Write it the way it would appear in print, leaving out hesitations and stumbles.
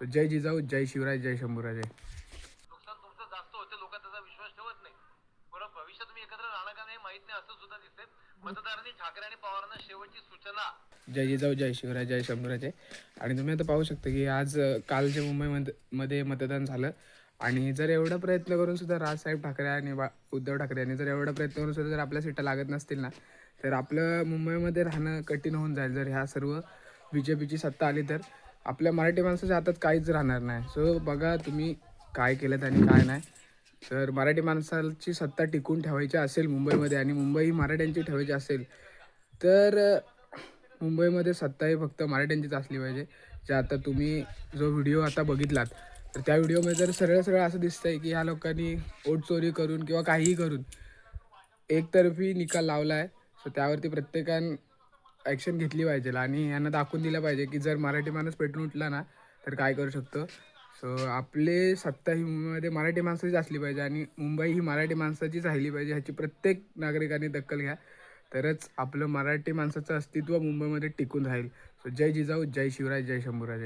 So जय जिजाऊ, जय शिवराय, जय शंभूराजे. नुकसान तुमचं जास्त होते, लोक त्याचा विश्वास ठेवत नाही. बरोबर, भविष्यात तुम्ही एकत्र राहणार का नाही माहित नाही, असं सुद्धा दिसतंय. मतदारांनी ठाकरे आणि पवारांना शेवटची सूचना. जय जिजाऊ, जय शिवराय, जय शंभूराजे. आणि तुम्ही आता पाहू शकता की आज कालच्या मुंबईमध्ये मतदान झालं. आणि जर एवढा प्रयत्न करून सुद्धा राजसाहेब ठाकरे आणि उद्धव ठाकरे यांनी जर एवढा प्रयत्न करून सुद्धा जर आपल्या सीटा लागत नसतील ना, तर आपलं मुंबईमध्ये राहणं कठीण होऊन जाईल. जर ह्या सर्व BJPची सत्ता आली तर आपल्या मराठी माणसाच्या हातात काहीच राहणार नाही. सो बघा तुम्ही काय केलं आणि काय नाही. तर मराठी माणसाची सत्ता टिकून ठेवायची असेल मुंबईमध्ये आणि मुंबई ही मराठ्यांची ठेवायची असेल तर मुंबईमध्ये सत्ता ही फक्त मराठ्यांचीच असली पाहिजे. जे आता तुम्ही जो व्हिडिओ आता बघितलात तर त्या व्हिडिओमध्ये जर सरळ सरळ असं दिसतंय की ह्या लोकांनी वोट चोरी करून किंवा काहीही करून एकतर्फी निकाल लावला आहे. सो त्यावरती प्रत्येकानं ॲक्शन घेतली पाहिजे आणि यांना दाखवून दिलं पाहिजे की जर मराठी माणूस पेटून उठला ना तर काय करू शकतो. सो आपले सत्ता ही मुंबईमध्ये मराठी माणसाचीच असली पाहिजे आणि मुंबई ही मराठी माणसाचीच राहिली पाहिजे. ह्याची प्रत्येक नागरिकांनी दखल घ्या, तरच आपलं मराठी माणसाचं अस्तित्व मुंबईमध्ये टिकून राहील. सो जय जिजाऊ, जय शिवराय, जय शंभूराजे.